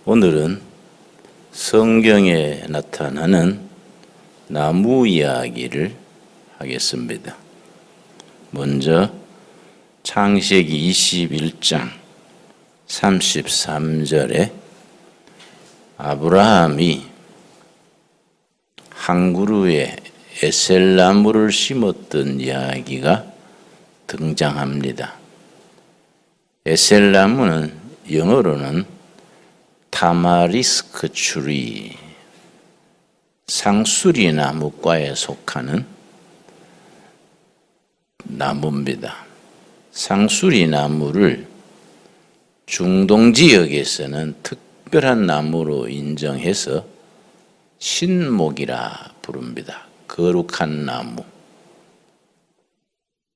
오늘은 성경에 나타나는 나무 이야기를 하겠습니다. 먼저 창세기 21장 33절에 아브라함이 한 그루에 에셀나무를 심었던 이야기가 등장합니다. 에셀나무는 영어로는 타마리스크 추리, 상수리 나무과에 속하는 나무입니다. 상수리 나무를 중동 지역에서는 특별한 나무로 인정해서 신목이라 부릅니다. 거룩한 나무.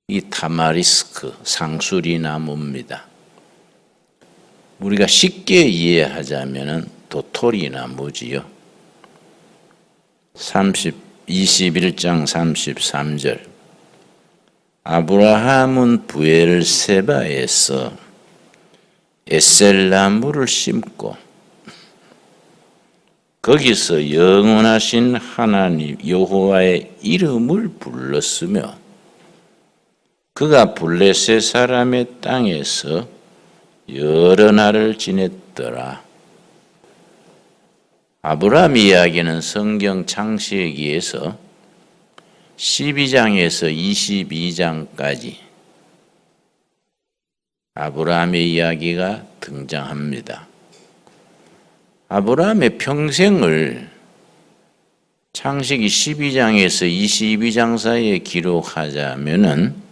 이 타마리스크, 상수리 나무입니다. 우리가 쉽게 이해하자면 도토리 나무지요. 21장 33절 아브라함은 부엘세바에서 에셀나무를 심고 거기서 영원하신 하나님 여호와의 이름을 불렀으며 그가 블레셋 사람의 땅에서 여러 날을 지냈더라. 아브라함 이야기는 성경 창세기에서 12장에서 22장까지 아브라함의 이야기가 등장합니다. 아브라함의 평생을 창세기 12장에서 22장 사이에 기록하자면은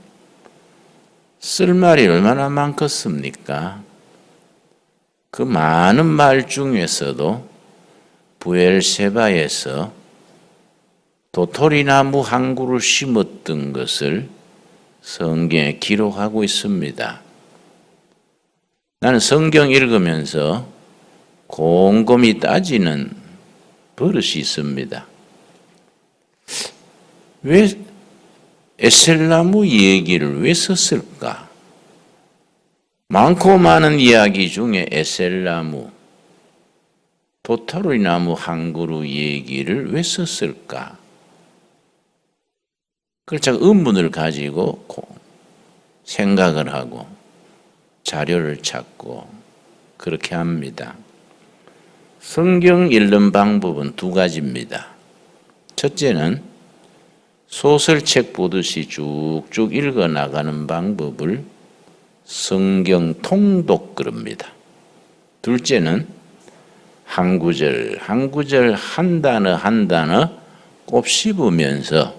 쓸 말이 얼마나 많겠습니까? 그 많은 말 중에서도 부엘세바에서 도토리나무 한 그루 심었던 것을 성경에 기록하고 있습니다. 나는 성경 읽으면서 곰곰이 따지는 버릇이 있습니다. 왜 에셀나무 얘기를 왜 썼을까? 많고 많은 이야기 중에 에셀나무, 도토리나무 한 그루 얘기를 왜 썼을까? 그걸 제가 의문을 가지고 생각을 하고 자료를 찾고 그렇게 합니다. 성경 읽는 방법은 두 가지입니다. 첫째는 소설책 보듯이 쭉쭉 읽어 나가는 방법을 성경 통독 그럽니다. 둘째는 한 구절 한 구절 한 단어 한 단어 곱씹으면서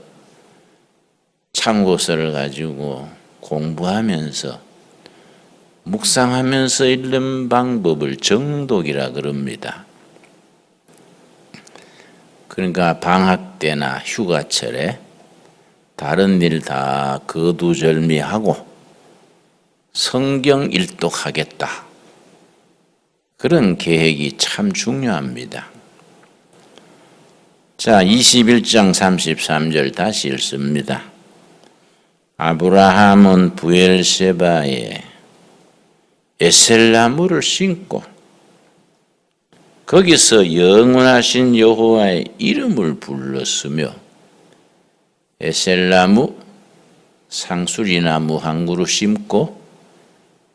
참고서를 가지고 공부하면서 묵상하면서 읽는 방법을 정독이라 그럽니다. 그러니까 방학 때나 휴가철에 다른 일 다 거두절미하고 성경 일독하겠다. 그런 계획이 참 중요합니다. 자, 21장 33절 다시 읽습니다. 아브라함은 부엘세바에 에셀나무를 심고 거기서 영원하신 여호와의 이름을 불렀으며 에셀나무, 상수리나무 한 그루 심고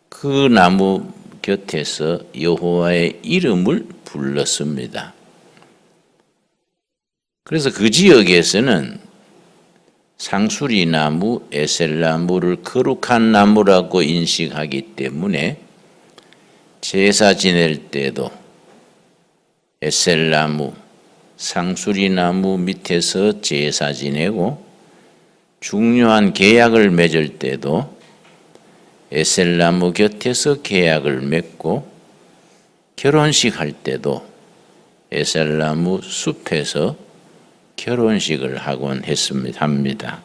그 나무 곁에서 여호와의 이름을 불렀습니다. 그래서 그 지역에서는 상수리나무, 에셀나무를 거룩한 나무라고 인식하기 때문에 제사 지낼 때도 에셀나무, 상수리나무 밑에서 제사 지내고 중요한 계약을 맺을 때도 에셀나무 곁에서 계약을 맺고 결혼식 할 때도 에셀나무 숲에서 결혼식을 하곤 합니다.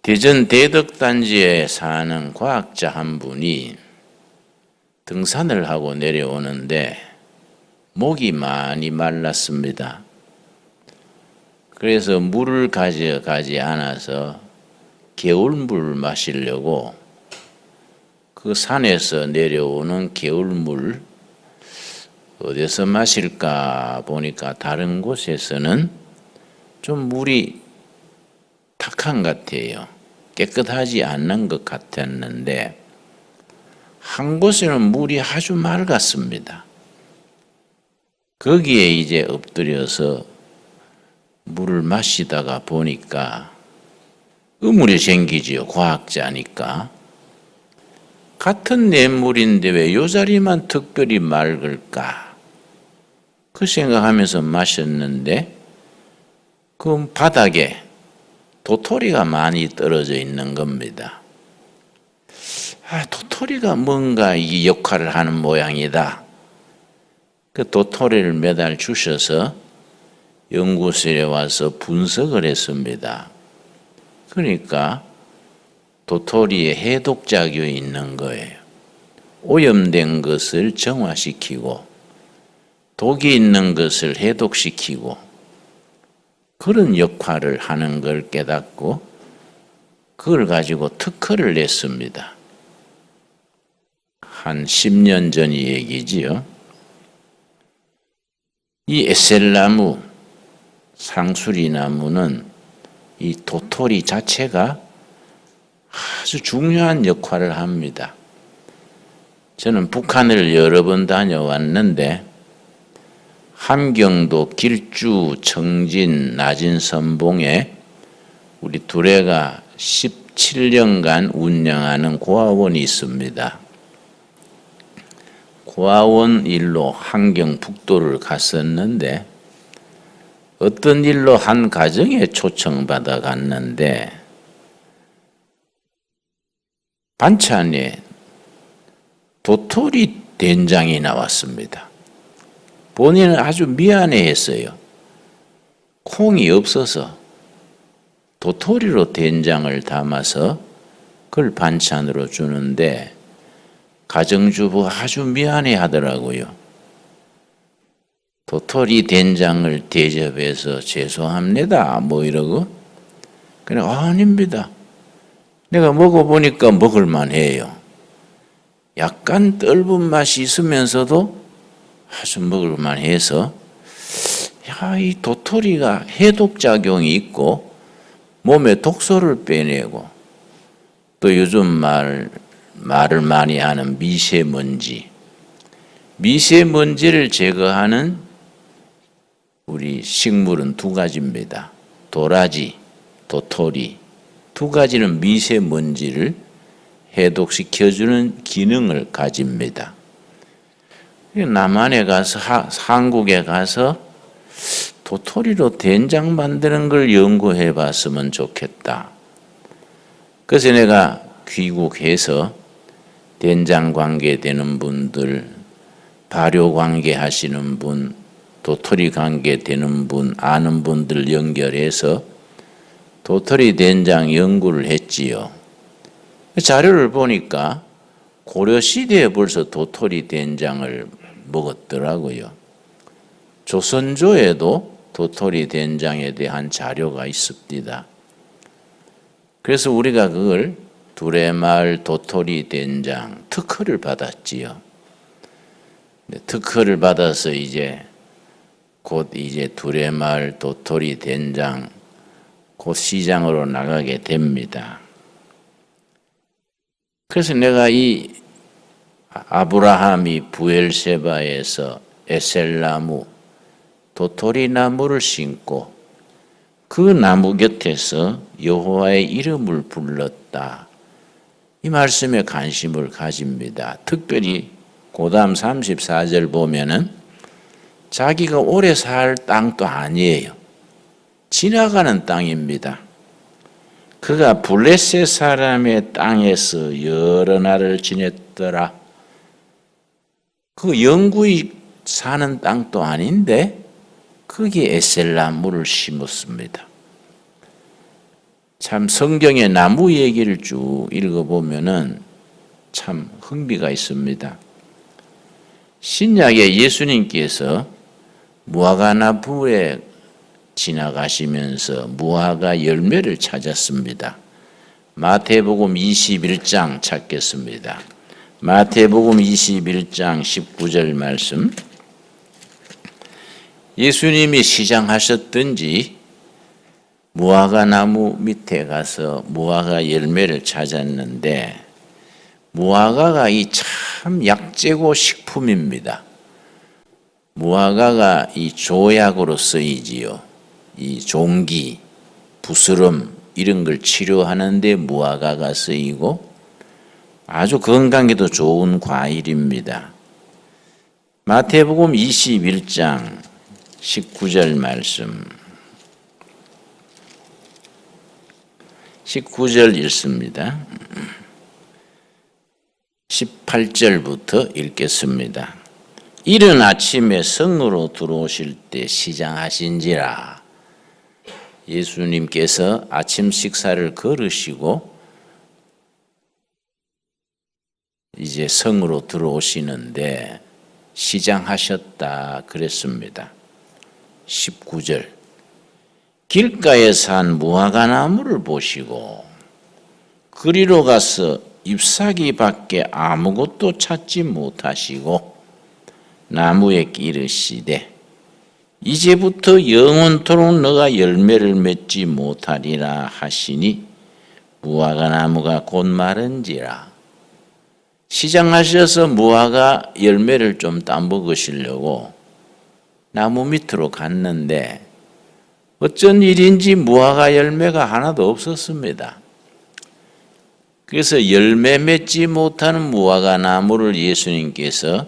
대전 대덕단지에 사는 과학자 한 분이 등산을 하고 내려오는데 목이 많이 말랐습니다. 그래서 물을 가져가지 않아서 겨울물 마시려고 그 산에서 내려오는 겨울물 어디서 마실까 보니까 다른 곳에서는 좀 물이 탁한 것 같아요. 깨끗하지 않는 것 같았는데 한 곳에는 물이 아주 맑았습니다. 거기에 이제 엎드려서 물을 마시다가 보니까 의문이 생기지요. 과학자니까. 같은 냇물인데 왜 요 자리만 특별히 맑을까? 그 생각하면서 마셨는데 그 바닥에 도토리가 많이 떨어져 있는 겁니다. 도토리가 뭔가 이 역할을 하는 모양이다. 그 도토리를 매달 주셔서 연구실에 와서 분석을 했습니다. 그러니까 도토리에 해독작용이 있는 거예요. 오염된 것을 정화시키고 독이 있는 것을 해독시키고 그런 역할을 하는 걸 깨닫고 그걸 가지고 특허를 냈습니다. 한 10년 전 얘기지요. 이 에셀나무, 상수리나무는 이 도토리 자체가 아주 중요한 역할을 합니다. 저는 북한을 여러 번 다녀왔는데 함경도 길주, 청진, 나진선봉에 우리 두레가 17년간 운영하는 고아원이 있습니다. 고아원 일로 함경 북도를 갔었는데 어떤 일로 한 가정에 초청받아 갔는데 반찬에 도토리 된장이 나왔습니다. 본인은 아주 미안해했어요. 콩이 없어서 도토리로 된장을 담아서 그걸 반찬으로 주는데 가정주부가 아주 미안해 하더라고요. 도토리 된장을 대접해서 죄송합니다. 뭐 이러고. 그래, 아닙니다. 내가 먹어보니까 먹을만해요. 약간 떫은 맛이 있으면서도 아주 먹을만해서 이 도토리가 해독작용이 있고 몸에 독소를 빼내고 또 요즘 말을 많이 하는 미세먼지를 제거하는 우리 식물은 두 가지입니다. 도라지, 도토리. 두 가지는 미세먼지를 해독시켜주는 기능을 가집니다. 남한에 가서 한국에 가서 도토리로 된장 만드는 걸 연구해 봤으면 좋겠다. 그래서 내가 귀국해서 된장 관계 되는 분들, 발효 관계 하시는 분, 도토리 관계 되는 분, 아는 분들 연결해서 도토리 된장 연구를 했지요. 자료를 보니까 고려시대에 벌써 도토리 된장을 먹었더라고요. 조선조에도 도토리 된장에 대한 자료가 있습니다. 그래서 우리가 그걸 두레마을 도토리 된장 특허를 받았지요. 특허를 받아서 곧 두레마을 도토리 된장 곧 시장으로 나가게 됩니다. 그래서 내가 이 아브라함이 부엘세바에서 에셀나무, 도토리 나무를 심고 그 나무 곁에서 여호와의 이름을 불렀다. 이 말씀에 관심을 가집니다. 특별히 고담 34절 보면은 자기가 오래 살 땅도 아니에요. 지나가는 땅입니다. 그가 블레셋 사람의 땅에서 여러 날을 지냈더라. 그 영구히 사는 땅도 아닌데 거기에 에셀나무를 심었습니다. 참 성경의 나무 얘기를 쭉 읽어보면은 참 흥미가 있습니다. 신약에 예수님께서 무화과 나무에 지나가시면서 무화과 열매를 찾았습니다. 마태복음 21장 찾겠습니다. 마태복음 21장 19절 말씀. 예수님이 시장하셨든지 무화과 나무 밑에 가서 무화과 열매를 찾았는데 무화과가 이 참 약재고 식품입니다. 무화과가 이 조약으로 쓰이지요. 이 종기, 부스럼 이런 걸 치료하는데 무화과가 쓰이고 아주 건강에도 좋은 과일입니다. 마태복음 21장 19절 말씀 19절 읽습니다. 18절부터 읽겠습니다. 이른 아침에 성으로 들어오실 때 시장하신지라. 예수님께서 아침 식사를 거르시고 이제 성으로 들어오시는데 시장하셨다 그랬습니다. 19절 길가에 산 무화과 나무를 보시고 그리로 가서 잎사귀밖에 아무것도 찾지 못하시고 나무에 기르시되 이제부터 영원토록 너가 열매를 맺지 못하리라 하시니 무화과 나무가 곧 마른지라. 시장하셔서 무화과 열매를 좀 따먹으시려고 나무 밑으로 갔는데 어쩐 일인지 무화과 열매가 하나도 없었습니다. 그래서 열매 맺지 못하는 무화과 나무를 예수님께서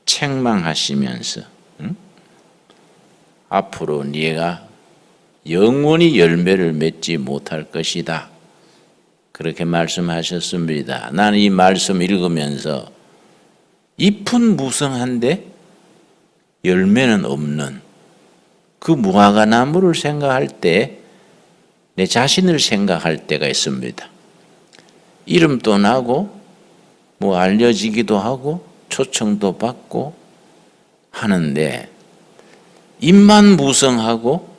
책망하시면서 앞으로 네가 영원히 열매를 맺지 못할 것이다. 그렇게 말씀하셨습니다. 나는 이 말씀 읽으면서 잎은 무성한데 열매는 없는 그 무화과 나무를 생각할 때 내 자신을 생각할 때가 있습니다. 이름도 나고 뭐 알려지기도 하고 초청도 받고 하는데 잎만 무성하고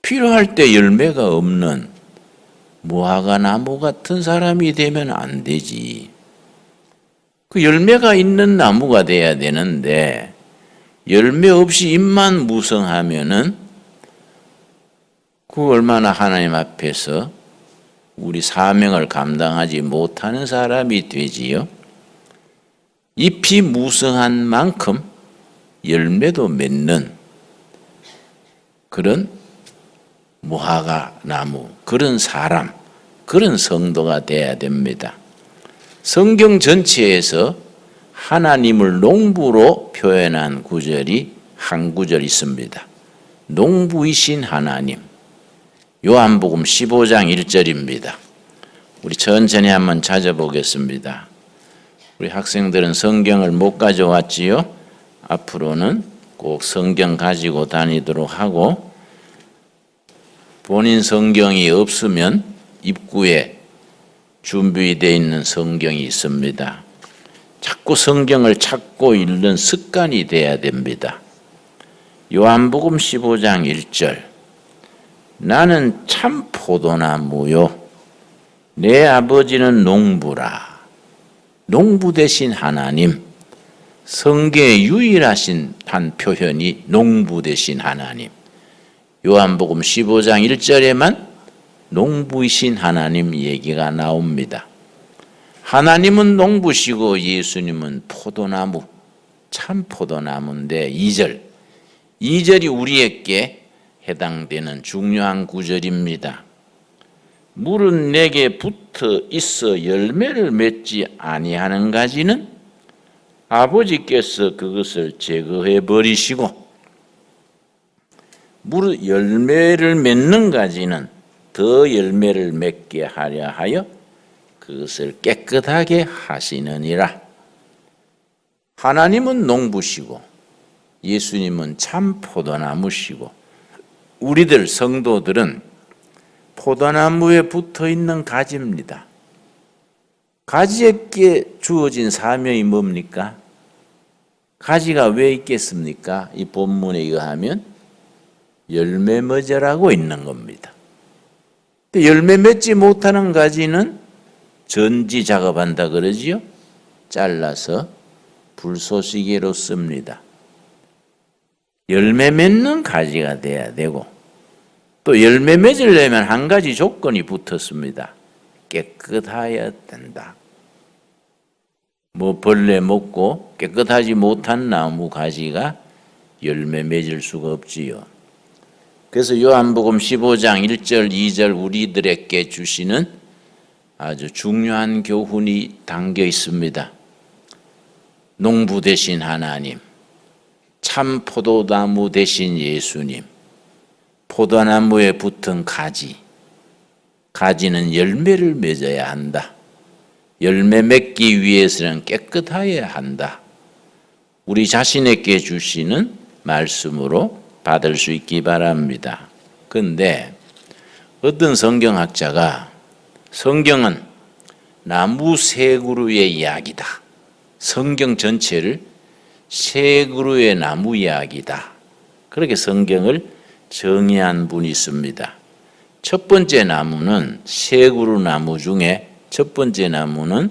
필요할 때 열매가 없는 무화과 나무 같은 사람이 되면 안 되지. 그 열매가 있는 나무가 돼야 되는데 열매 없이 잎만 무성하면은 그 얼마나 하나님 앞에서 우리 사명을 감당하지 못하는 사람이 되지요. 잎이 무성한 만큼 열매도 맺는 그런 무화과 나무, 그런 사람, 그런 성도가 돼야 됩니다. 성경 전체에서 하나님을 농부로 표현한 구절이 한 구절 있습니다. 농부이신 하나님. 요한복음 15장 1절입니다. 우리 천천히 한번 찾아보겠습니다. 우리 학생들은 성경을 못 가져왔지요? 앞으로는 꼭 성경 가지고 다니도록 하고 본인 성경이 없으면 입구에 준비되어 있는 성경이 있습니다. 자꾸 성경을 찾고 읽는 습관이 돼야 됩니다. 요한복음 15장 1절 나는 참 포도나무요 내 아버지는 농부라. 농부 되신 하나님, 성경의 유일하신 한 표현이 농부 되신 하나님. 요한복음 15장 1절에만 농부이신 하나님 얘기가 나옵니다. 하나님은 농부시고 예수님은 포도나무, 참 포도나무인데 2절이 우리에게 해당되는 중요한 구절입니다. 물은 내게 붙어 있어 열매를 맺지 아니하는 가지는 아버지께서 그것을 제거해 버리시고 물 열매를 맺는 가지는 더 열매를 맺게 하려 하여 그것을 깨끗하게 하시느니라. 하나님은 농부시고 예수님은 참 포도나무시고 우리들 성도들은 포도나무에 붙어 있는 가지입니다. 가지에게 주어진 사명이 뭡니까? 가지가 왜 있겠습니까? 이 본문에 의하면 열매 맺으라고 있는 겁니다. 열매 맺지 못하는 가지는 전지 작업한다 그러지요? 잘라서 불쏘시개로 씁니다. 열매 맺는 가지가 돼야 되고, 또 열매 맺으려면 한 가지 조건이 붙었습니다. 깨끗해야 된다. 뭐 벌레 먹고 깨끗하지 못한 나무 가지가 열매 맺을 수가 없지요. 그래서 요한복음 15장 1절 2절 우리들에게 주시는 아주 중요한 교훈이 담겨 있습니다. 농부 되신 하나님, 참 포도나무 되신 예수님, 포도나무에 붙은 가지, 가지는 열매를 맺어야 한다. 열매 맺기 위해서는 깨끗해야 한다. 우리 자신에게 주시는 말씀으로 받을 수 있기 바랍니다. 그런데 어떤 성경학자가 성경은 나무 세 그루의 이야기다. 성경 전체를 세 그루의 나무 이야기다. 그렇게 성경을 정의한 분이 있습니다. 첫 번째 나무는 세 그루 나무 중에 첫 번째 나무는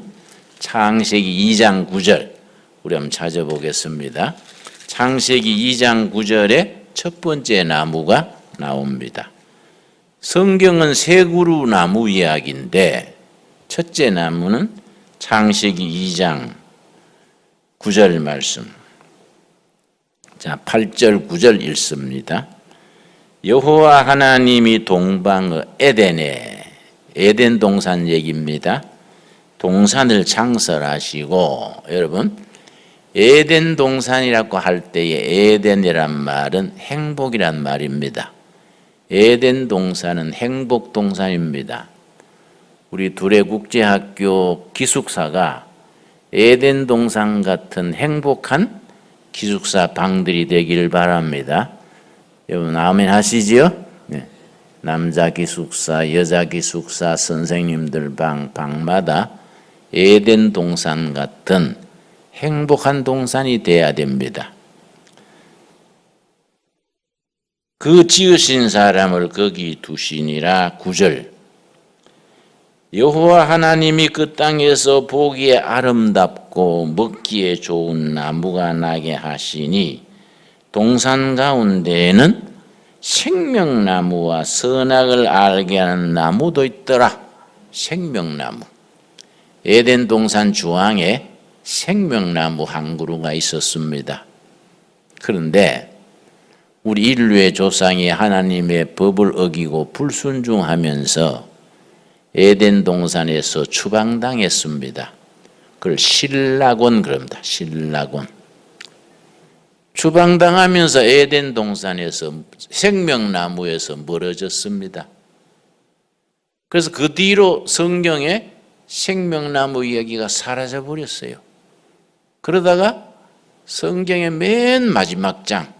창세기 2장 9절, 우리 한번 찾아보겠습니다. 창세기 2장 9절에 첫 번째 나무가 나옵니다. 성경은 세 그루 나무 이야기인데 첫째 나무는 창세기 2장 9절 말씀. 자, 8절 9절 읽습니다. 여호와 하나님이 동방의 에덴 동산 얘기입니다. 동산을 창설하시고, 여러분 에덴 동산이라고 할 때에 에덴이란 말은 행복이란 말입니다. 에덴 동산은 행복 동산입니다. 우리 두레국제학교 기숙사가 에덴 동산 같은 행복한 기숙사 방들이 되기를 바랍니다. 여러분 아멘 하시지요? 네. 남자 기숙사, 여자 기숙사, 선생님들 방마다 에덴 동산 같은 행복한 동산이 돼야 됩니다. 그 지으신 사람을 거기 두시니라. 9절. 여호와 하나님이 그 땅에서 보기에 아름답고 먹기에 좋은 나무가 나게 하시니 동산 가운데에는 생명나무와 선악을 알게 하는 나무도 있더라. 생명나무. 에덴 동산 주황에 생명나무 한 그루가 있었습니다. 그런데 우리 인류의 조상이 하나님의 법을 어기고 불순종하면서 에덴 동산에서 추방당했습니다. 그걸 신라곤 그럽니다. 신라곤. 추방당하면서 에덴 동산에서 생명나무에서 멀어졌습니다. 그래서 그 뒤로 성경에 생명나무 이야기가 사라져 버렸어요. 그러다가 성경의 맨 마지막 장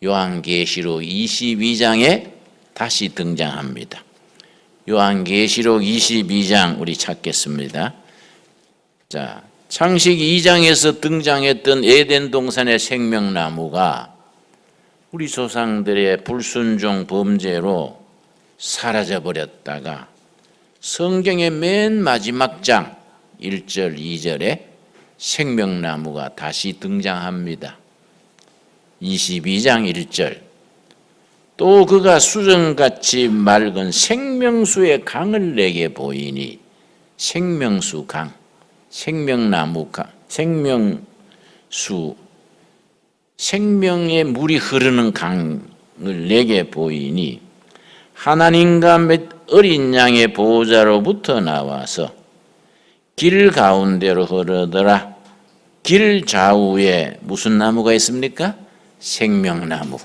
요한계시록 22장에 다시 등장합니다. 요한계시록 22장 우리 찾겠습니다. 자, 창세기 2장에서 등장했던 에덴 동산의 생명나무가 우리 조상들의 불순종 범죄로 사라져 버렸다가 성경의 맨 마지막 장 1절 2절에 생명나무가 다시 등장합니다. 22장 1절. 또 그가 수정같이 맑은 생명수의 강을 내게 보이니, 생명수 강, 생명나무 강, 생명수, 생명의 물이 흐르는 강을 내게 보이니 하나님과 몇 어린 양의 보호자로부터 나와서 길 가운데로 흐르더라. 길 좌우에 무슨 나무가 있습니까? 생명나무.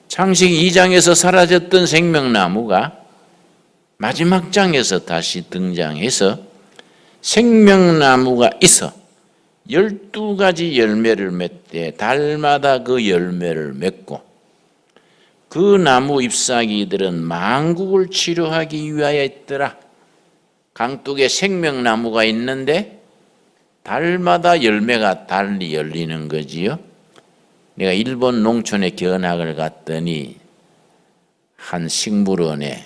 창세기 2장에서 사라졌던 생명나무가 마지막 장에서 다시 등장해서 생명나무가 있어 12가지 열매를 맺되 달마다 그 열매를 맺고 그 나무 잎사귀들은 만국을 치료하기 위하여 있더라. 강둑에 생명나무가 있는데 달마다 열매가 달리 열리는 거지요. 내가 일본 농촌에 견학을 갔더니 한 식물원에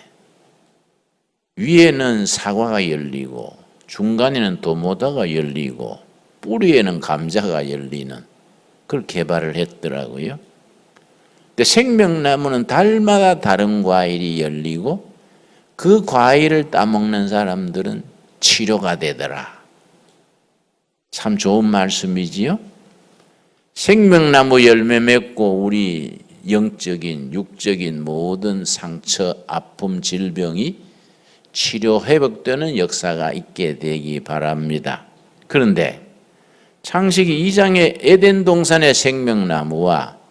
위에는 사과가 열리고 중간에는 도모다가 열리고 뿌리에는 감자가 열리는 그걸 개발을 했더라고요. 그 생명나무는 달마다 다른 과일이 열리고 그 과일을 따먹는 사람들은 치료가 되더라. 참 좋은 말씀이지요. 생명나무 열매 맺고 우리 영적인, 육적인 모든 상처, 아픔, 질병이 치료 회복되는 역사가 있게 되기 바랍니다. 그런데 창세기 2장의 에덴 동산의 생명나무와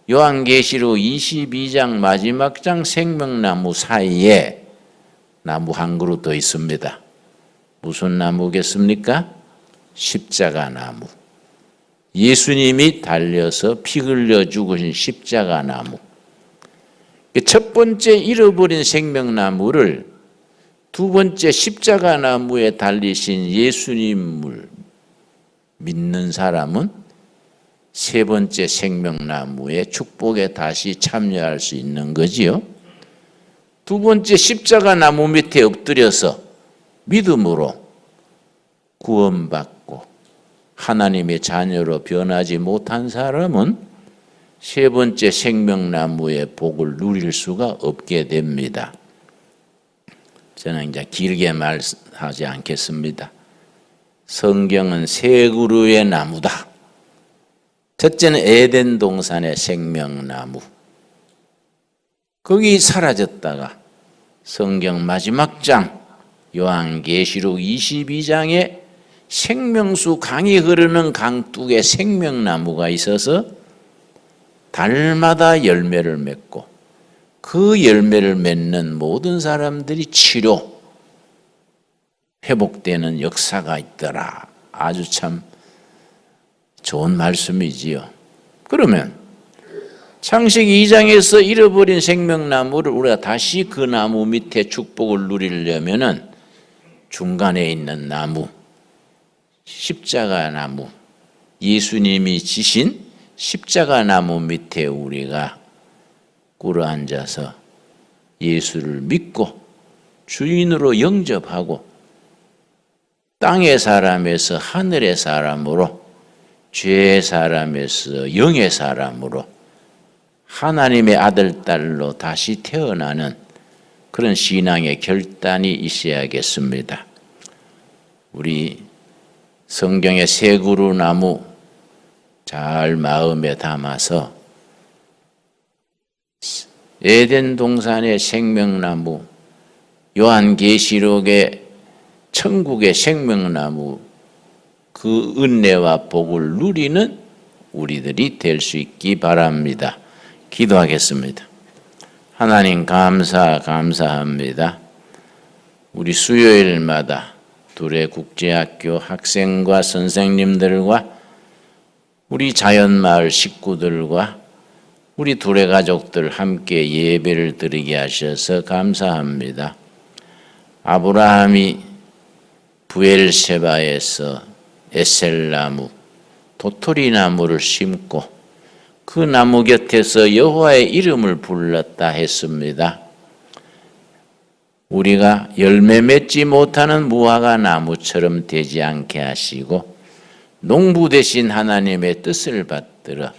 요한계시록 22장 마지막 장 생명나무 사이에 나무 한 그루 더 있습니다. 무슨 나무겠습니까? 십자가 나무. 예수님이 달려서 피 흘려 죽으신 십자가 나무. 첫 번째 잃어버린 생명나무를 두 번째 십자가 나무에 달리신 예수님을 믿는 사람은 세 번째 생명나무의 축복에 다시 참여할 수 있는 거지요. 두 번째 십자가 나무 밑에 엎드려서 믿음으로 구원받고 하나님의 자녀로 변하지 못한 사람은 세 번째 생명나무의 복을 누릴 수가 없게 됩니다. 저는 이제 길게 말하지 않겠습니다. 성경은 세 그루의 나무다. 첫째는 에덴 동산의 생명나무. 거기 사라졌다가 성경 마지막 장 요한계시록 22장에 생명수 강이 흐르는 강둑에 생명나무가 있어서 달마다 열매를 맺고 그 열매를 맺는 모든 사람들이 치료, 회복되는 역사가 있더라. 아주 참 좋은 말씀이지요. 그러면 창세기 2장에서 잃어버린 생명나무를 우리가 다시 그 나무 밑에 축복을 누리려면은 중간에 있는 나무, 십자가 나무, 예수님이 지신 십자가 나무 밑에 우리가 꿇어 앉아서 예수를 믿고 주인으로 영접하고 땅의 사람에서 하늘의 사람으로, 죄의 사람에서 영의 사람으로 하나님의 아들, 딸로 다시 태어나는 그런 신앙의 결단이 있어야겠습니다. 우리 성경의 세 그루 나무 잘 마음에 담아서 에덴 동산의 생명나무, 요한계시록의 천국의 생명나무, 그 은혜와 복을 누리는 우리들이 될 수 있기 바랍니다. 기도하겠습니다. 하나님 감사합니다. 우리 수요일마다 두레국제학교 학생과 선생님들과 우리 자연마을 식구들과 우리 두레 가족들 함께 예배를 드리게 하셔서 감사합니다. 아브라함이 부엘세바에서 에셀나무, 도토리나무를 심고 그 나무 곁에서 여호와의 이름을 불렀다 했습니다. 우리가 열매 맺지 못하는 무화과 나무처럼 되지 않게 하시고 농부 되신 하나님의 뜻을 받들어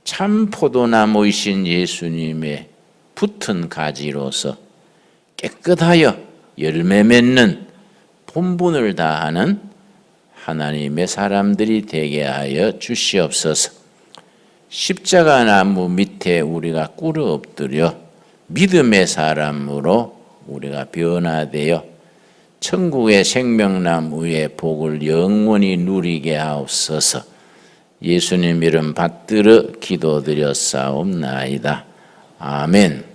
참 포도나무이신 예수님의 붙은 가지로서 깨끗하여 열매 맺는 본분을 다하는 하나님의 사람들이 되게 하여 주시옵소서. 십자가 나무 밑에 우리가 꿇어 엎드려 믿음의 사람으로 우리가 변화되어 천국의 생명나무의 복을 영원히 누리게 하옵소서. 예수님 이름 받들어 기도드렸사옵나이다. 아멘.